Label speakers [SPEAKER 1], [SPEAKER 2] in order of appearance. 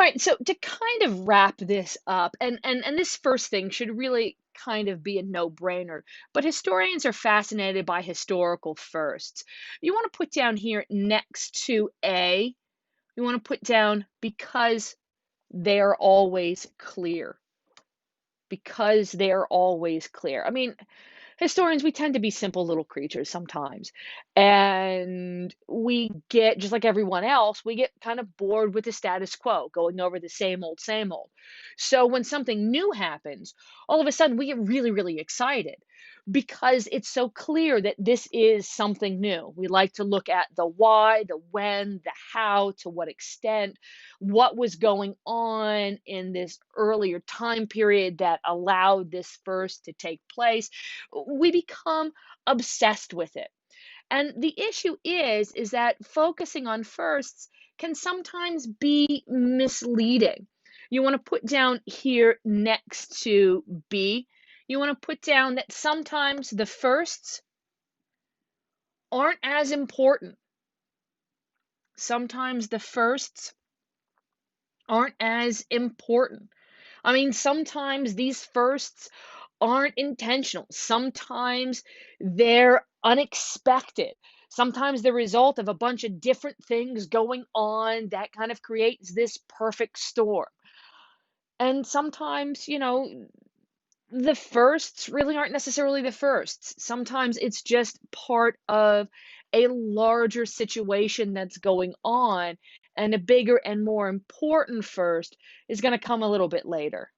[SPEAKER 1] right, so to kind of wrap this up, and this first thing should really kind of be a no-brainer, but historians are fascinated by historical firsts. You want to put down here next to A, you want to put down because they're always clear. Because they're always clear. I mean, historians, we tend to be simple little creatures sometimes. And we get, just like everyone else, we get kind of bored with the status quo, going over the same old, same old. So when something new happens, all of a sudden we get really, really excited because it's so clear that this is something new. We like to look at the why, the when, the how, to what extent, what was going on in this earlier time period that allowed this first to take place. We become obsessed with it. And the issue is that focusing on firsts can sometimes be misleading. You want to put down here next to B, you want to put down that sometimes the firsts aren't as important. Sometimes the firsts aren't as important. I mean, sometimes these firsts aren't intentional. Sometimes they're unexpected. Sometimes the result of a bunch of different things going on that kind of creates this perfect storm. And sometimes, the firsts really aren't necessarily the firsts. Sometimes it's just part of a larger situation that's going on, and a bigger and more important first is going to come a little bit later.